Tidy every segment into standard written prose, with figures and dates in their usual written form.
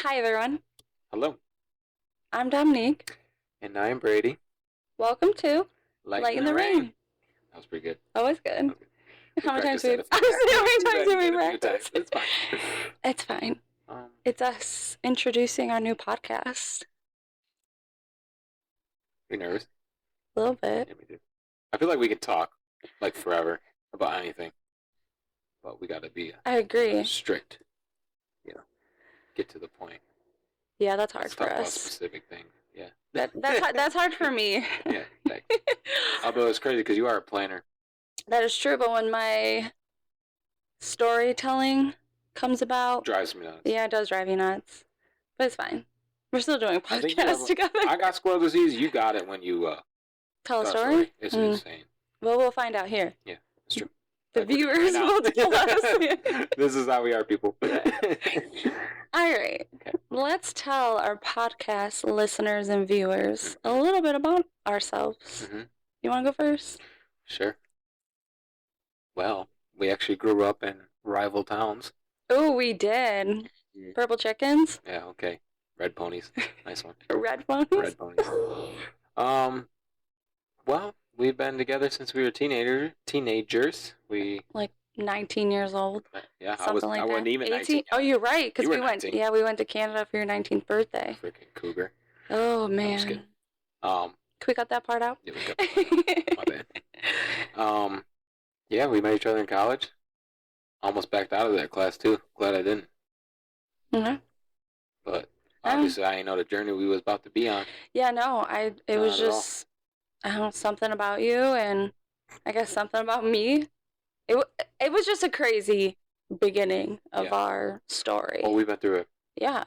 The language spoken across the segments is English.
Hi, everyone. Hello. I'm Dominique. And I'm Brady. Welcome to Light in the Rain. That was pretty good. Always good. How many times we practice? It's fine. It's fine. It's us introducing our new podcast. You nervous? A little bit. Yeah, me too. I feel like we could talk like forever about anything, but we got to be. I agree. Strict. Get to the point. Yeah, that's hard Let's for talk about us. specific things. Yeah. That's hard for me. Yeah. Thanks. Although it's crazy because you are a planner. That is true, but when my storytelling comes about, drives me nuts. Yeah, it does drive you nuts, but it's fine. We're still doing a podcast together. I got squirrel disease. You got it when you tell a story. It's insane. Well, we'll find out here. Yeah, it's true. The viewers will tell us. This is how we are, people. All right. Okay. Let's tell our podcast listeners and viewers a little bit about ourselves. Mm-hmm. You want to go first? Sure. Well, we actually grew up in rival towns. Oh, we did. Yeah. Purple chickens? Yeah, okay. Red ponies. Nice one. Red ponies? Red ponies. Well, we've been together since we were teenagers. We 19 years old. Yeah, I wasn't even 18. 19. Oh, you're right, because we went to Canada for your 19th birthday. Freaking cougar. Oh, man. I'm just kidding. Can we cut that part out? Yeah, we cut that part out. My bad. Yeah, we met each other in college. Almost backed out of that class, too. Glad I didn't. Mm-hmm. But obviously, I didn't know the journey we was about to be on. Yeah, no, it was just, I don't know, something about you, and I guess something about me. It was just a crazy beginning of our story. Well, we've been through it. Yeah.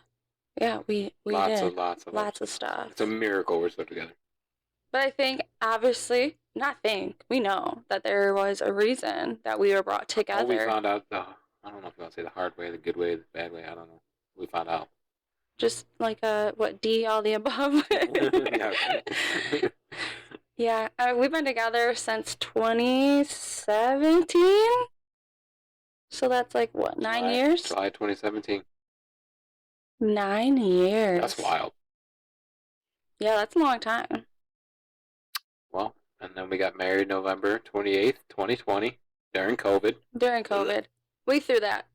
Yeah, we lots did. Lots of stuff. It's a miracle we're still together. But I think, obviously, we know that there was a reason that we were brought together. Well, we found out, I don't know if you want to say the hard way, the good way, the bad way, I don't know. We found out. Just like D, all the above? Yeah, we've been together since 2017? So that's 9 years? July 2017. 9 years. That's wild. Yeah, that's a long time. Well, and then we got married November 28th, 2020, during COVID. We threw that.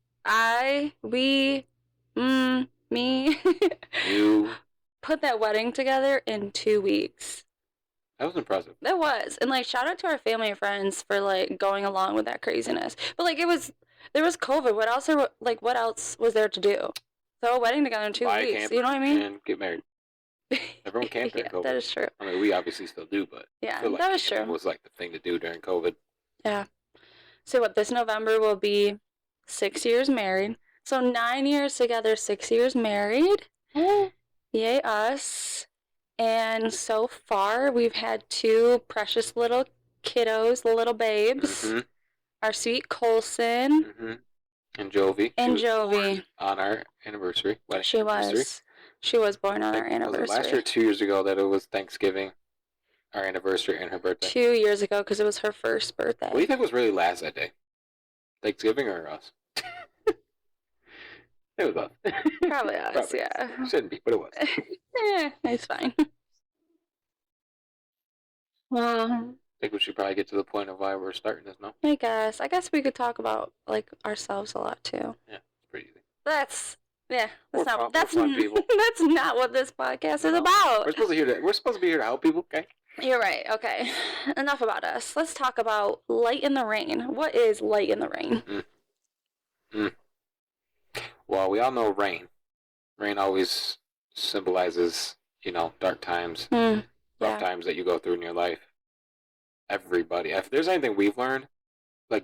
Me. You. Put that wedding together in 2 weeks. That was impressive. That was. And, shout out to our family and friends for, going along with that craziness. But, there was COVID. What else was there to do? Throw a wedding together in 2 weeks. You know what I mean? And get married. Everyone camped during COVID. That is true. I mean, we obviously still do, but yeah, I feel that was true. Was the thing to do during COVID. Yeah. So this November will be 6 years married. So 9 years together, 6 years married. Yay, us. And so far, we've had 2 precious little kiddos, little babes. Mm-hmm. Our sweet Koleson. Mm-hmm. And Jovi. On our anniversary. She was born on our anniversary. Was it last year or 2 years ago that it was Thanksgiving, our anniversary, and her birthday? 2 years ago, because it was her first birthday. What do you think was really last that day? Thanksgiving or us? It was us. Probably us, yeah. Shouldn't be, but it was. Yeah, it's fine. Well, I think we should probably get to the point of why we're starting this, no? I guess we could talk about, ourselves a lot, too. Yeah, it's pretty easy. That's not what this podcast is about. We're supposed to be here to help people, okay? You're right, okay. Enough about us. Let's talk about light in the rain. What is light in the rain? Well, we all know rain. Rain always symbolizes, dark times, rough times that you go through in your life. Everybody. If there's anything we've learned,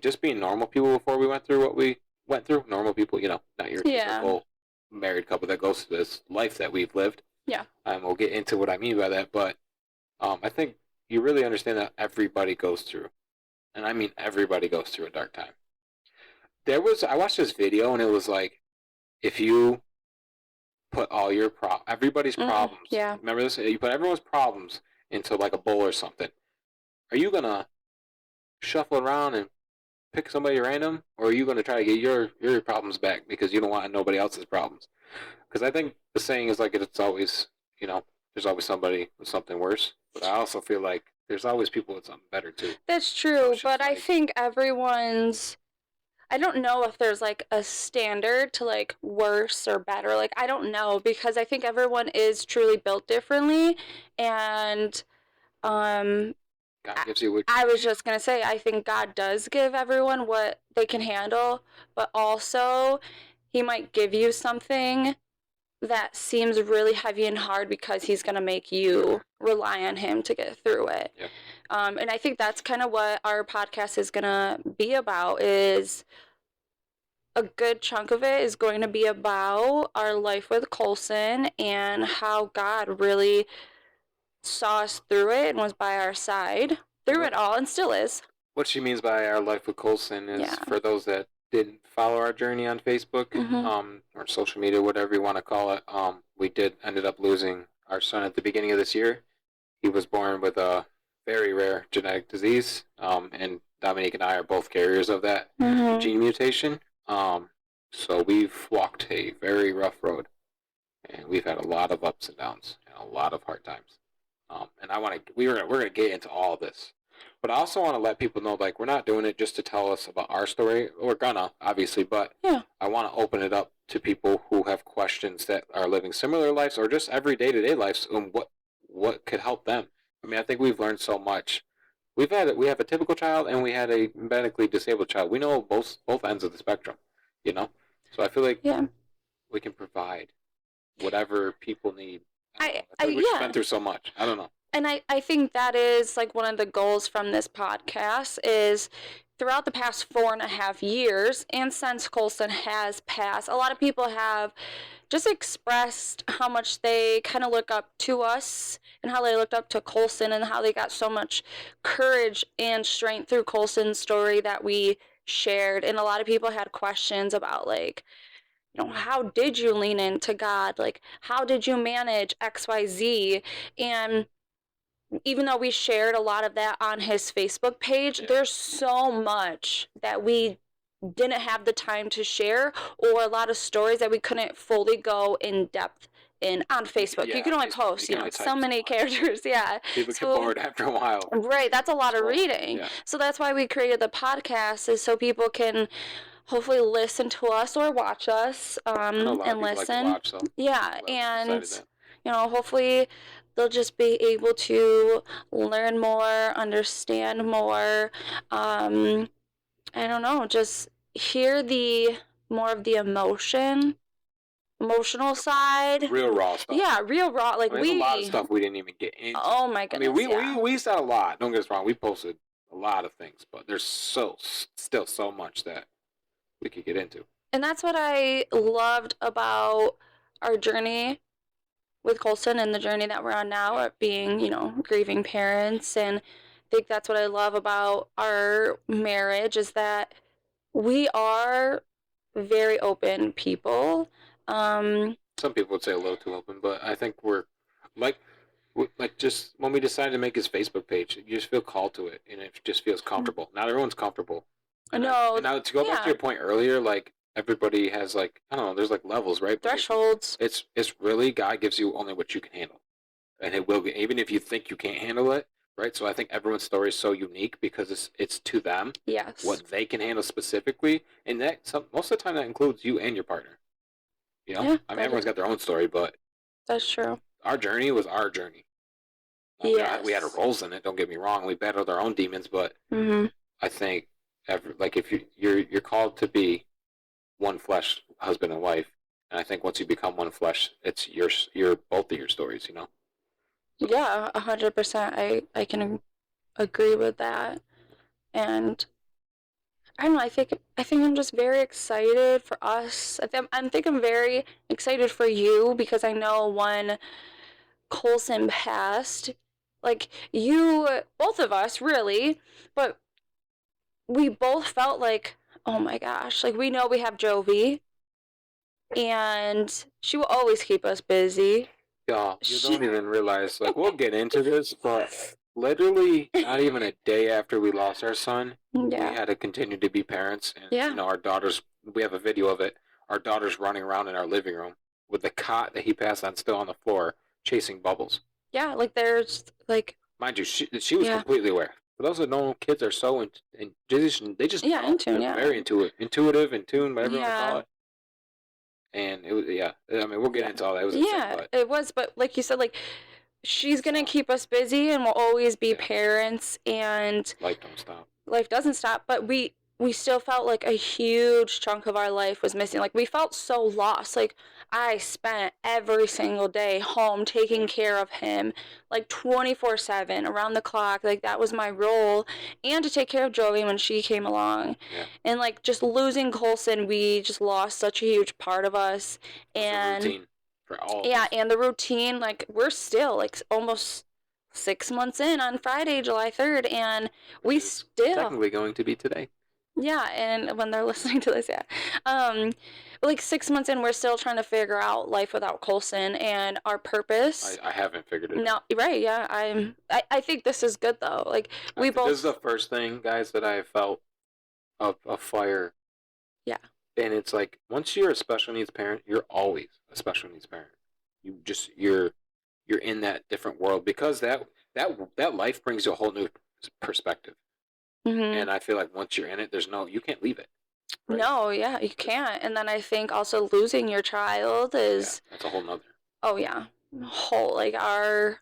just being normal people before we went through what we went through, normal people, not your typical married couple that goes through this life that we've lived. Yeah. We'll get into what I mean by that, but I think you really understand that everybody goes through, and I mean everybody goes through a dark time. I watched this video, and it was if you put all your everybody's problems. Yeah. Remember this? You put everyone's problems into a bowl or something. Are you gonna shuffle around and pick somebody random, or are you gonna try to get your problems back because you don't want nobody else's problems? Because I think the saying is like it's always, there's always somebody with something worse. But I also feel like there's always people with something better too. That's true, but I think everyone's. I don't know if there's like a standard to like worse or better. Like, I don't know, because I think everyone is truly built differently. And God gives you what I was just going to say, I think God does give everyone what they can handle, but also He might give you something that seems really heavy and hard because He's going to make you rely on Him to get through it. Yeah. And I think that's kind of what our podcast is going to be about, is a good chunk of it is going to be about our life with Koleson and how God really saw us through it and was by our side through it all, and still is. What she means by our life with Koleson is, for those that didn't follow our journey on Facebook, or social media, whatever you want to call it, we ended up losing our son at the beginning of this year. He was born with a very rare genetic disease, and Dominique and I are both carriers of that gene mutation. So we've walked a very rough road, and we've had a lot of ups and downs and a lot of hard times. And we're gonna get into all this, but I also want to let people know, like, we're not doing it just to tell us about our story. We're gonna, obviously, but I want to open it up to people who have questions that are living similar lives or just every day-to-day lives, and what could help them. I mean, I think we've learned so much. We have a typical child and we had a medically disabled child. We know both ends of the spectrum, So I feel like we can provide whatever people need. I we've been through so much. I don't know. And I think that is like one of the goals from this podcast is throughout the past 4.5 years, and since Koleson has passed, a lot of people have just expressed how much they kind of look up to us and how they looked up to Koleson and how they got so much courage and strength through Koleson's story that we shared. And a lot of people had questions about, like, how did you lean into God? Like, how did you manage XYZ? And even though we shared a lot of that on his Facebook page, there's so much that we didn't have the time to share, or a lot of stories that we couldn't fully go in depth in on Facebook. You can only post, so many characters. People get bored after a while. Right, that's a lot of reading. So that's why we created the podcast, is so people can hopefully listen to us or watch us, and listen. Like to watch, and hopefully they'll just be able to learn more, understand more. I don't know, just hear more of the emotional side. Real raw stuff. Yeah, real raw. Like, there's a lot of stuff we didn't even get into. Oh my goodness. I mean, we said a lot. Don't get us wrong. We posted a lot of things, but there's still so much that we could get into. And that's what I loved about our journey with Koleson and the journey that we're on now at being, grieving parents. And I think that's what I love about our marriage, is that we are very open people. Some people would say a little too open, but I think we're like just when we decided to make his Facebook page, you just feel called to it, and it just feels comfortable. Not everyone's comfortable. No. Now to go back to your point earlier, like, everybody has, like, I don't know, there's like levels, right? Thresholds. It's really, God gives you only what you can handle, and it will be, even if you think you can't handle it, right? So I think everyone's story is so unique because it's to them. Yes. What they can handle specifically, and most of the time that includes you and your partner. I mean, everyone's got their own story, but that's true. Our journey was our journey. We had our roles in it. Don't get me wrong. We battled our own demons, but I think if you're called to be one flesh, husband and wife, and I think once you become one flesh, it's your both of your stories. Yeah, 100%. I can agree with that, and I don't know. I think I'm just very excited for us. I think I'm very excited for you, because I know when Koleson passed, like, both of us really, but we both felt like, oh my gosh, like, we know we have Jovi, and she will always keep us busy. Yeah, you don't even realize, like, we'll get into this, but literally not even a day after we lost our son, we had to continue to be parents, and our daughters, we have a video of it, our daughters running around in our living room, with the cot that he passed on still on the floor, chasing bubbles. Yeah, like there's like. Mind you, she was completely aware. For those that know, kids are so they just know. In tune, They're very intuitive, in tune, whatever you want to call it. And it was I mean, we'll get into all that. It was insane, but it was. But like you said, like she's gonna keep us busy, and we'll always be parents. And life don't stop. Life doesn't stop, but we still felt like a huge chunk of our life was missing. Like we felt so lost. Like I spent every single day home taking care of him, like 24/7, around the clock. Like that was my role, and to take care of Joey when she came along. Yeah. And like just losing Koleson, we just lost such a huge part of us. And the routine for all of us. And the routine, like we're still like almost 6 months in on Friday, July 3rd, and we still technically going to be today. Yeah, and when they're listening to this, like 6 months in, we're still trying to figure out life without Koleson and our purpose. I haven't figured it out. No, right? Yeah, I think this is good though. Like we both. This is the first thing, guys, that I felt of a fire. Yeah. And it's like once you're a special needs parent, you're always a special needs parent. You're in that different world because that life brings you a whole new perspective. Mm-hmm. And I feel like once you're in it, you can't leave it. Right? No, yeah, you can't. And then I think also losing your child is that's a whole nother. Oh yeah, like our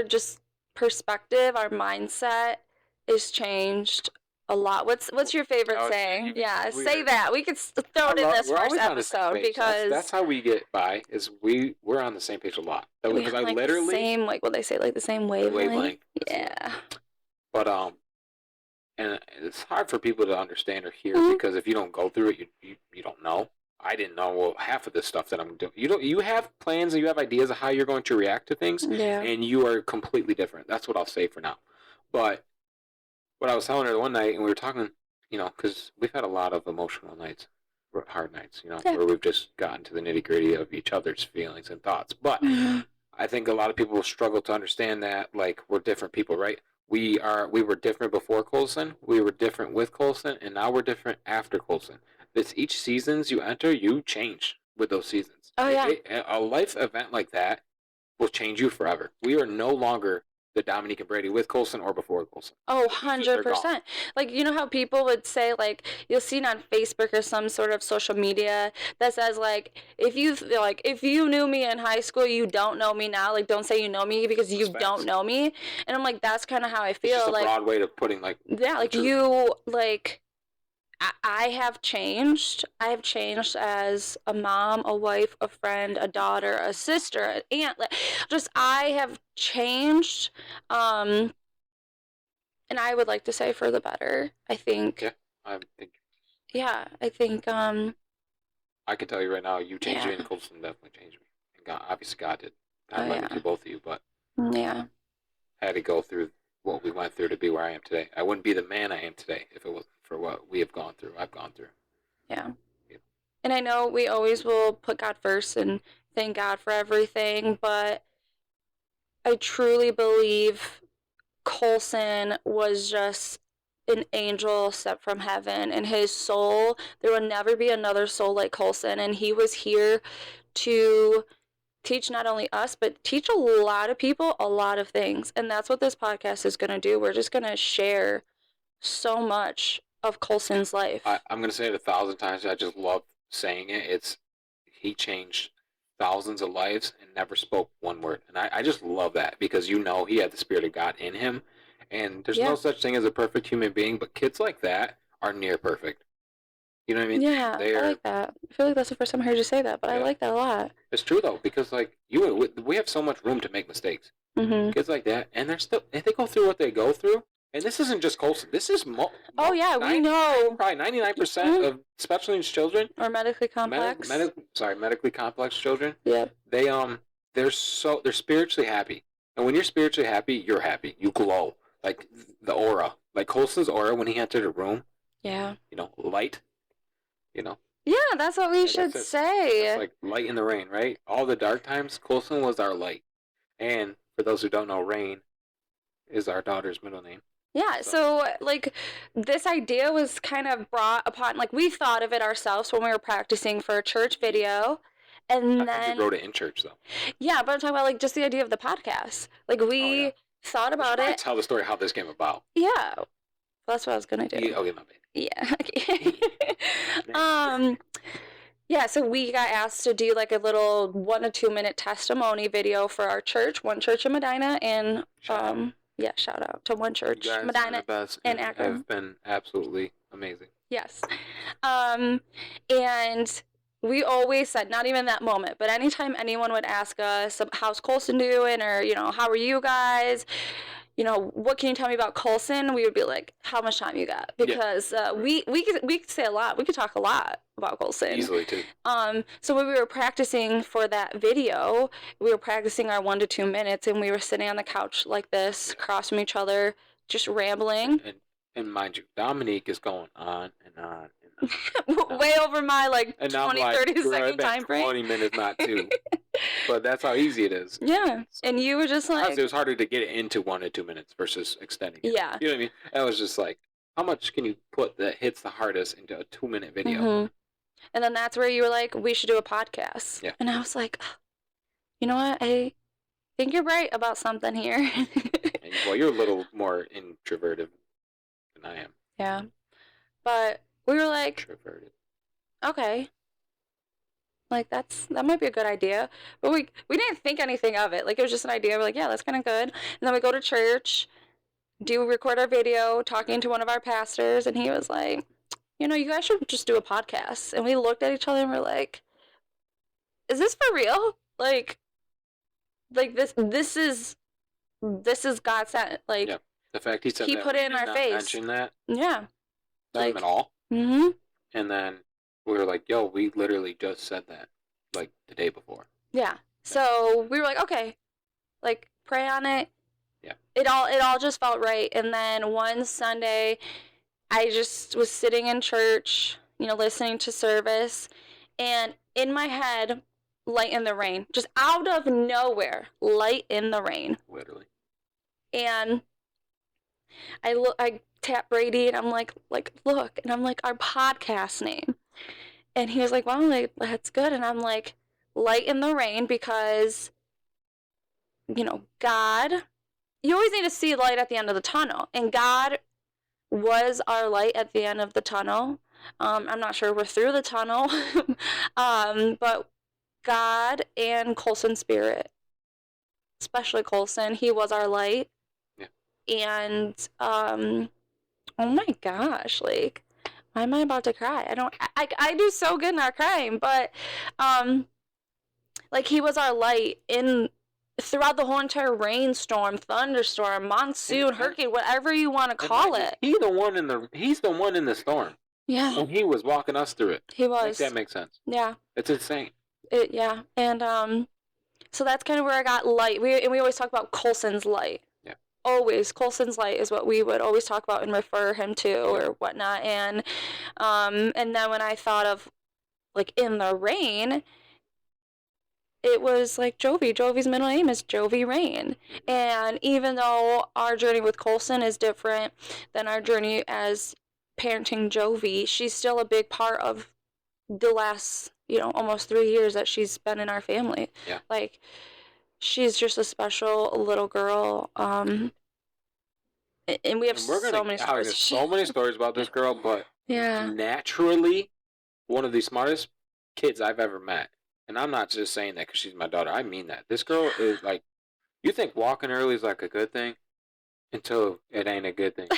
just perspective, our mindset is changed a lot. What's your favorite saying? Yeah, say that. We could throw it in this first episode because that's how we get by. Is we're on the same page a lot. Because I literally the same, like what they say, like the same wavelength. Yeah. But and it's hard for people to understand or hear because if you don't go through it, you don't know. I didn't know half of this stuff that I'm doing. You have plans and you have ideas of how you're going to react to things, and you are completely different. That's what I'll say for now. But what I was telling her one night, and we were talking, because we've had a lot of emotional nights, hard nights, where we've just gotten to the nitty gritty of each other's feelings and thoughts. But I think a lot of people will struggle to understand that, like, we're different people, right? We were different before Koleson, we were different with Koleson, and now we're different after Koleson. Each seasons you enter, you change with those seasons. Oh yeah. A life event like that will change you forever. We are no longer the Dominique and Brady with Koleson or before Koleson. Oh, 100%. Like, you know how people would say, like, you'll see it on Facebook or some sort of social media that says, like, if you knew me in high school, you don't know me now. Like, don't say you know me because you don't know me. And I'm like, that's kind of how I feel. It's just a broad way of putting, like... Yeah, like, you, like... I have changed. I have changed as a mom, a wife, a friend, a daughter, a sister, an aunt. I have changed. And I would like to say for the better. I think. Yeah, I think. Yeah, I think. I can tell you right now, you changed me, and Koleson definitely changed me. And God, obviously, God did. God led me to both of you, but. Yeah. I had to go through what we went through to be where I am today. I wouldn't be the man I am today if it wasn't for what we have gone through. I've gone through. Yeah. And I know we always will put God first and thank God for everything, but I truly believe Koleson was just an angel sent from heaven, and his soul, there will never be another soul like Koleson, and he was here to teach not only us, but teach a lot of people a lot of things. And that's what this podcast is going to do. We're just going to share so much of Koleson's life. I'm going to say it 1,000 times. I just love saying it. He changed thousands of lives and never spoke one word. And I just love that because he had the Spirit of God in him. And there's no such thing as a perfect human being, but kids like that are near perfect. You know what I mean? Yeah, I like that. I feel like that's the first time I heard you say that, but I like that a lot. It's true though, because we have so much room to make mistakes. Mm-hmm. Kids like that, and they go through what they go through, and this isn't just Koleson. This is we know probably 99% of special needs children or medically complex. Medically complex children. Yeah. They're spiritually happy, and when you're spiritually happy, you're happy. You glow like the aura, like Koleson's aura when he entered a room. Yeah. Light. Yeah, that's what we should say. It's like light in the rain, right? All the dark times, Koleson was our light. And for those who don't know, Rain is our daughter's middle name. Yeah, so like this idea was kind of brought upon, like we thought of it ourselves when we were practicing for a church video. And I then thought you wrote it in church though. Yeah, but I'm talking about like just the idea of the podcast. Like we thought about it. Tell the story how this came about. Yeah, that's what I was gonna do. Yeah, okay, my bad. Yeah. Okay. Yeah, so we got asked to do like a little 1 to 2 minute testimony video for our church, one church in Medina, and yeah, shout out to one church, you guys Medina are the best and Akron. Have been absolutely amazing. Yes, and we always said, not even that moment, but anytime anyone would ask us, how's Koleson doing, or how are you guys? What can you tell me about Koleson? We would be like, how much time you got? Because we could say a lot. We could talk a lot about Koleson. Easily too. So when we were practicing for that video, we were practicing our 1 to 2 minutes, and we were sitting on the couch like this, across from each other, just rambling. And mind you, Dominique is going on and on and on. Way over my 20, 30 second time frame. 20 minutes, not two. But that's how easy it is. Yeah. So, and you were just like... It was harder to get it into 1 to 2 minutes versus extending it. Yeah. You know what I mean? I was just like, how much can you put that hits the hardest into a 2-minute video? Mm-hmm. And then that's where you were like, we should do a podcast. Yeah. And I was like, you know what? I think you're right about something here. Well, you're a little more introverted than I am. Yeah. But we were like, introverted. Okay. Like that might be a good idea. But we didn't think anything of it. Like it was just an idea. We're like, yeah, that's kind of good. And then we go to church, record our video, talking to one of our pastors, and he was like, you guys should just do a podcast. And we looked at each other and we're like, is this for real? Like this is God sent. Like, yeah. The fact he said he put it in our face. Mention that. Yeah. Like at all. Mm-hmm. And then we were like, yo, we literally just said that like the day before. Yeah. So we were like, okay, like pray on it. Yeah. It all just felt right. And then one Sunday, I just was sitting in church, listening to service, and in my head, Light in the Rain, just out of nowhere, Light in the Rain. Literally. And I tap Brady and I'm like, look, and I'm like, our podcast name. And he was like, well, like, that's good. And I'm like, Light in the Rain, because, God, you always need to see light at the end of the tunnel. And God was our light at the end of the tunnel. I'm not sure we're through the tunnel. But God and Koleson Spirit, especially Koleson, he was our light. And, oh my gosh, like, why am I about to cry? I do so good not crying, but, like, he was our light throughout the whole entire rainstorm, thunderstorm, monsoon, hurricane, whatever you want to call it. He's the one in the storm. Yeah. And he was walking us through it. He was. That makes sense. Yeah. It's insane. Yeah. And, so that's kind of where I got light. We always talk about Koleson's light. Always Koleson's light is what we would always talk about and refer him to or whatnot. And then when I thought of like In the Rain, it was like Jovi. Jovi's middle name is Jovi Rain. And even though our journey with Koleson is different than our journey as parenting Jovi, she's still a big part of the last, almost 3 years that she's been in our family. Yeah. Like, she's just a special little girl. And we have so many stories. So many stories about this girl, but yeah, naturally, one of the smartest kids I've ever met. And I'm not just saying that because she's my daughter. I mean that. This girl is like, you think walking early is like a good thing until it ain't a good thing.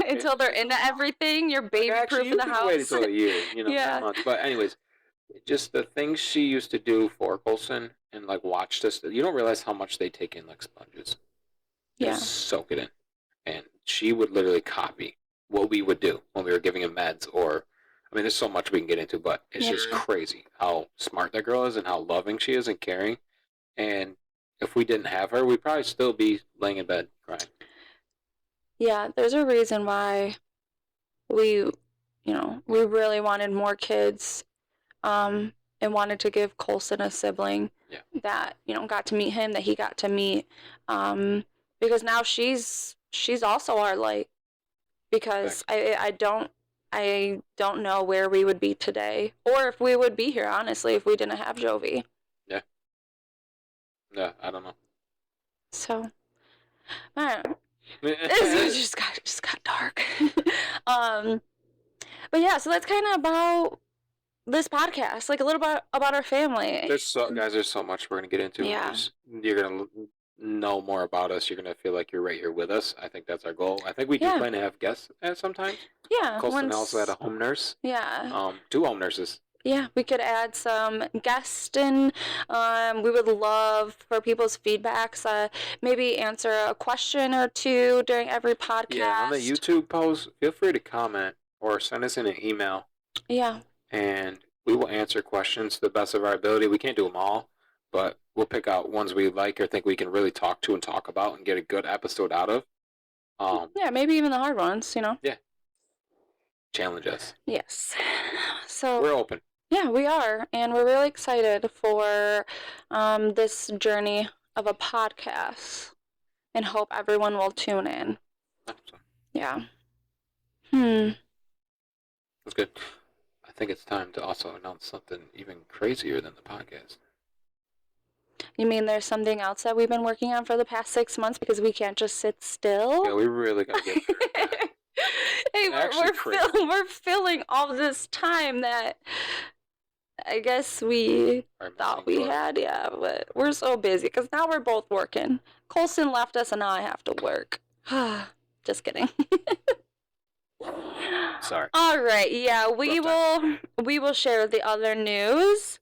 Until they're into everything, you're baby-proof in the house. Wait until a year, Yeah. months. But anyways, just the things she used to do for Koleson and like watched us. You don't realize how much they take in like sponges. Yeah. Just soak it in. And she would literally copy what we would do when we were giving him meds or, I mean, there's so much we can get into, but it's just crazy how smart that girl is and how loving she is and caring. And if we didn't have her, we'd probably still be laying in bed crying. Yeah, there's a reason why we really wanted more kids, and wanted to give Koleson a sibling that, got to meet him, that he got to meet, because now she's also our light. because I don't know where we would be today, or if we would be here, honestly, if we didn't have Jovi. Yeah. Yeah, I don't know. So, I don't know. It just got dark. But yeah, so that's kind of about this podcast, like a little bit about our family. There's so much we're gonna get into. Yeah. You're gonna know more about us. You're gonna feel like you're right here with us. I think that's our goal. I think we do plan to have guests at sometimes. Yeah. Colson also had a home nurse. Yeah. 2 home nurses. Yeah, we could add some guests in. We would love for people's feedbacks. Maybe answer a question or two during every podcast. Yeah, on the YouTube post, feel free to comment or send us in an email. Yeah. And we will answer questions to the best of our ability. We can't do them all, but we'll pick out ones we like or think we can really talk to and talk about and get a good episode out of. Yeah, maybe even the hard ones, you know? Yeah. Challenge us. Yes. So we're open. Yeah, we are, and we're really excited for this journey of a podcast, and hope everyone will tune in. Yeah. That's good. I think it's time to also announce something even crazier than the podcast. You mean there's something else that we've been working on for the past 6 months because we can't just sit still? Yeah, we really gotta get through that. Hey, we're filling all this time that I guess we thought we had, yeah, but we're so busy because now we're both working. Koleson left us and now I have to work. Just kidding. Sorry. All right, yeah, we will share the other news.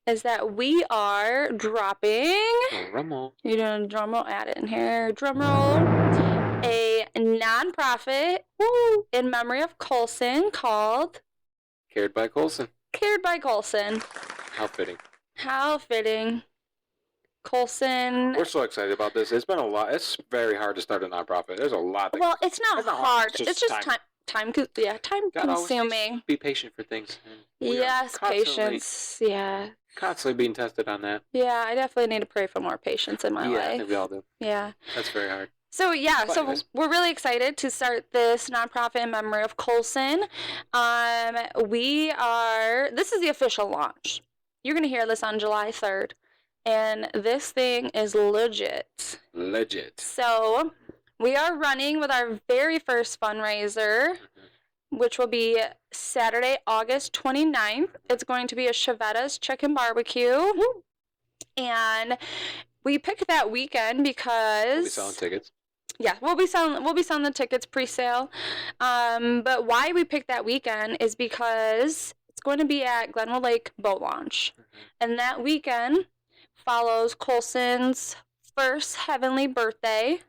Is that we are dropping. Drum roll. You're doing a drum roll. Add it in here. Drum roll. A nonprofit in memory of Koleson called Cared by Koleson. Cared by Koleson. How fitting. How fitting. Koleson. We're so excited about this. It's been a lot. It's very hard to start a nonprofit. There's a lot. Well, it's not hard. It's just time consuming. Be patient for things. Yes, patience. Yeah. Constantly being tested on that. Yeah, I definitely need to pray for more patience in my life. Yeah, I think we all do. Yeah. That's very hard. So, yeah, we're really excited to start this nonprofit in memory of Koleson. This is the official launch. You're going to hear this on July 3rd. And this thing is legit. Legit. So, we are running with our very first fundraiser, which will be Saturday, August 29th. It's going to be a Chevetta's Chicken Barbecue. And we picked that weekend because we'll be selling tickets. Yeah, we'll be selling the tickets pre-sale. But why we picked that weekend is because it's going to be at Glenwood Lake Boat Launch. And that weekend follows Koleson's first heavenly birthday.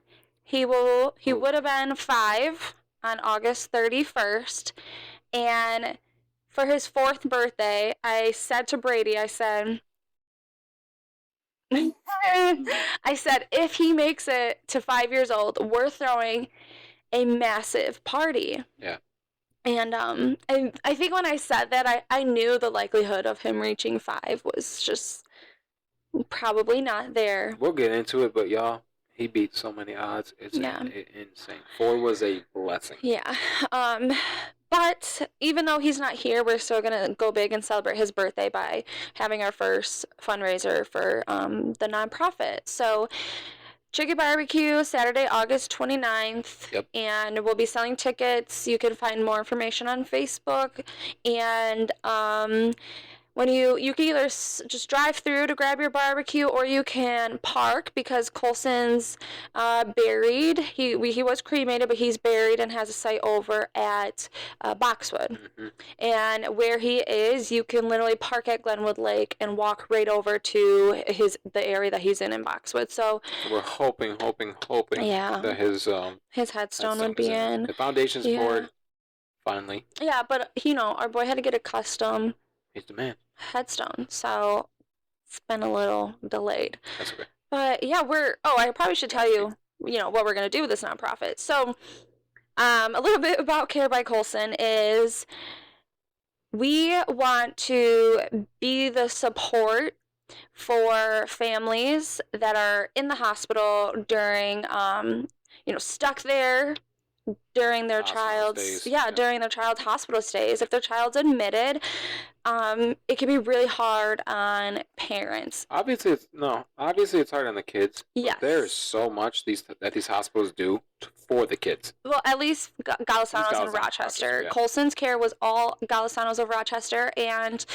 He would have been 5 on August 31st. And for his 4th birthday, I said to Brady, I said, if he makes it to 5 years old, we're throwing a massive party. Yeah. And I think when I said that, I knew the likelihood of him reaching 5 was just probably not there. We'll get into it, but y'all, he beat so many odds. It's insane. 4 was a blessing. Yeah. But even though he's not here, we're still going to go big and celebrate his birthday by having our first fundraiser for the nonprofit. So, Chicken Barbecue, Saturday, August 29th. Yep. And we'll be selling tickets. You can find more information on Facebook. And when you can either just drive through to grab your barbecue, or you can park because Koleson's buried. He was cremated, but he's buried and has a site over at Boxwood. And where he is, you can literally park at Glenwood Lake and walk right over to the area that he's in Boxwood. So we're hoping that his headstone would be in. The foundation's poured, finally. Yeah, but our boy had to get a custom. He's the man. Headstone, so it's been a little delayed. That's okay. But yeah, I probably should tell you, what we're gonna do with this nonprofit. So, a little bit about Care by Koleson is we want to be the support for families that are in the hospital during, stuck there during their during their child's hospital stays. If their child's admitted, it can be really hard on parents. Obviously, it's hard on the kids. Yes. But there is so much that these hospitals do for the kids. Well, at least Golisano's in Rochester. Yeah. Koleson's care was all Golisano's of Rochester, and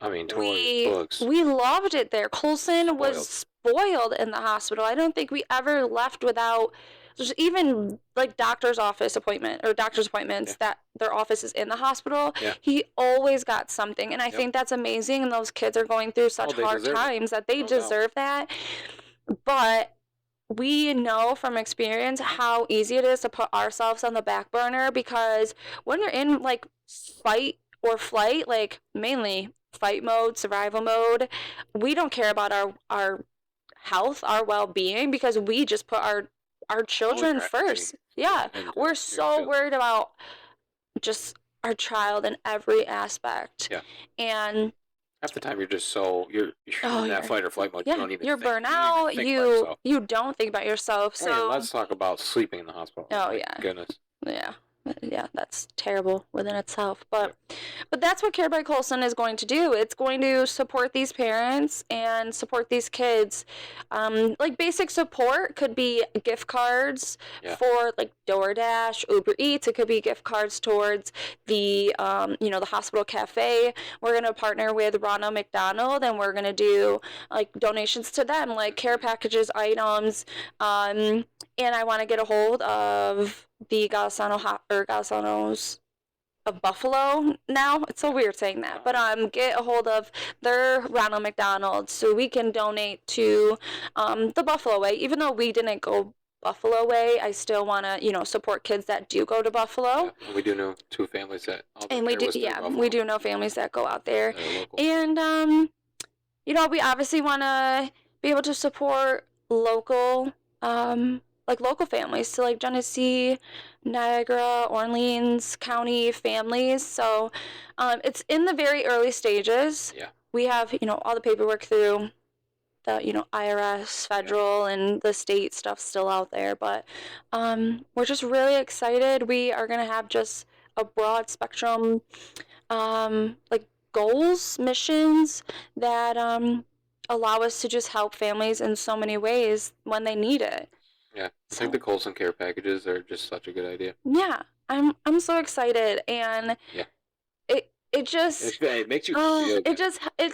I mean, toys, books. We loved it there. Koleson was spoiled in the hospital. I don't think we ever left without just even like doctor's appointments that their office is in the hospital. Yeah. He always got something, and I think that's amazing. And those kids are going through such hard times that they deserve that. But we know from experience how easy it is to put ourselves on the back burner, because when you're in like fight or flight, like mainly fight mode, survival mode, we don't care about our health, our well-being, because we just put our children first. Yeah. We're so worried about just our child in every aspect. Yeah. And half the time you're in that fight or flight mode. Yeah, you don't even you're burnt out. You don't think about yourself. So let's talk about sleeping in the hospital. Oh yeah. Goodness. Yeah, that's terrible within itself. But that's what Care by Koleson is going to do. It's going to support these parents and support these kids. Like basic support could be gift cards for like DoorDash, Uber Eats. It could be gift cards towards the the hospital cafe. We're going to partner with Ronald McDonald, and we're going to do like donations to them, like care packages, items. And I want to get a hold of the Galisanos of Buffalo now. It's so weird saying that. But get a hold of their Ronald McDonald so we can donate to the Buffalo Way. Even though we didn't go Buffalo Way, I still want to, support kids that do go to Buffalo. Yeah, we do know two families that we do know families that go out there. And we obviously want to be able to support local local families, so like Genesee, Niagara, Orleans County families. So it's in the very early stages. Yeah. We have, all the paperwork through the, IRS, federal, and the state stuff still out there. But we're just really excited. We are going to have just a broad spectrum, goals, missions that allow us to just help families in so many ways when they need it. Yeah, I think the Koleson care packages are just such a good idea. Yeah, I'm so excited, and it just it makes you feel good. It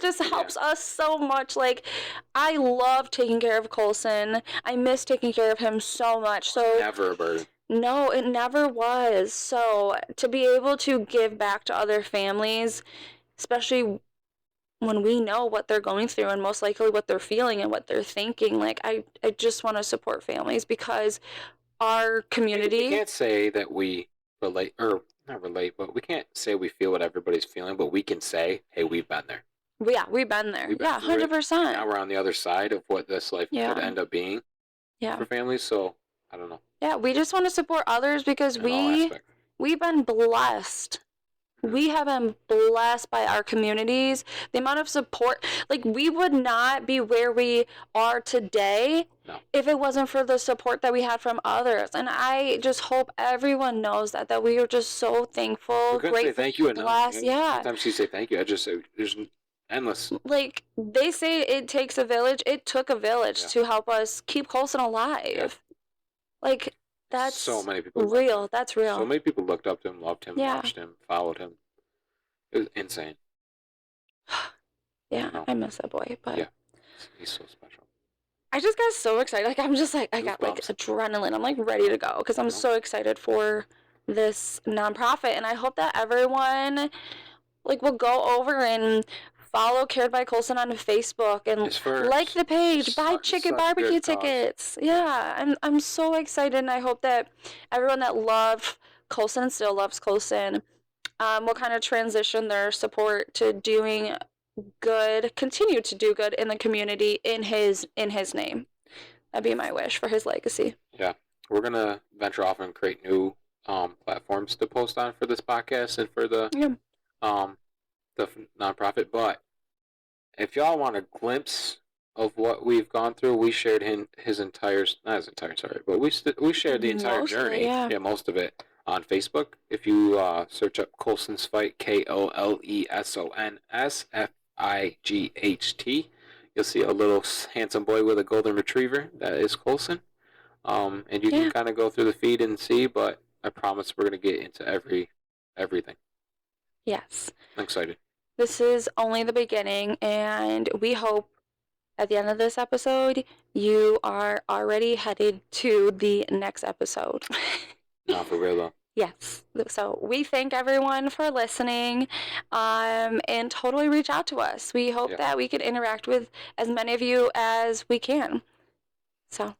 just helps us so much. Like, I love taking care of Koleson. I miss taking care of him so much. So never a burden. No, it never was. So to be able to give back to other families, especially when we know what they're going through and most likely what they're feeling and what they're thinking, like I just want to support families, because our community. We can't say that we relate, or not relate, but we can't say we feel what everybody's feeling, but we can say, hey, we've been there. Yeah, we've been there. 100%. Now we're on the other side of what this life could end up being for families, so I don't know. Yeah, we just want to support others because we've been blessed. We have been blessed by our communities. The amount of support, like, we would not be where we are today if it wasn't for the support that we had from others. And I just hope everyone knows that we are just so thankful, grateful, say thank you enough. Blessed. Yeah. Sometimes you say thank you. I just say there's endless. Like, they say it takes a village. It took a village to help us keep Koleson alive. Yeah. Like, that's so many people real. That's real. So many people looked up to him, loved him, watched him, followed him. It was insane. Yeah, I miss that boy, but he's so special. I just got so excited. Like, I'm just like, I got like adrenaline. I'm like ready to go because I'm so excited for this nonprofit, and I hope that everyone like will go over and follow Cared by Koleson on Facebook and like the page, buy chicken barbecue tickets. Yeah, I'm so excited, and I hope that everyone that loved Koleson and still loves Koleson will kind of transition their support to doing good, continue to do good in the community in his name. That'd be my wish for his legacy. Yeah, we're gonna venture off and create new platforms to post on for this podcast and for the nonprofit. But if y'all want a glimpse of what we've gone through, we shared we shared the entire journey. Yeah, most of it on Facebook. If you search up Colson's Fight, KOLESONSFIGHT, you'll see a little handsome boy with a golden retriever. That is Colson. And you can kind of go through the feed and see, but I promise we're going to get into everything. Yes. I'm excited. This is only the beginning, and we hope at the end of this episode, you are already headed to the next episode. No, for real though. Yes. So we thank everyone for listening, and totally reach out to us. We hope that we can interact with as many of you as we can. So.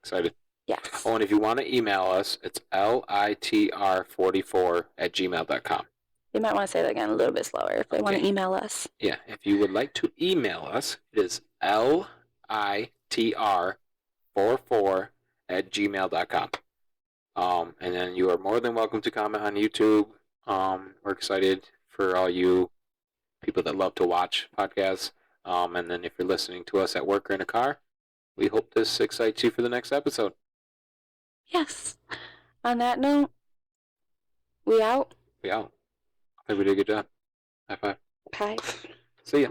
Excited. Yes. Oh, and if you want to email us, it's litr44@gmail.com. You might want to say that again a little bit slower if they want to email us. Yeah, if you would like to email us, it is litr44@gmail.com. And then you are more than welcome to comment on YouTube. We're excited for all you people that love to watch podcasts. And then if you're listening to us at work or in a car, we hope this excites you for the next episode. Yes. On that note, we out. We out. I think we did a good job. High five. Bye. See ya.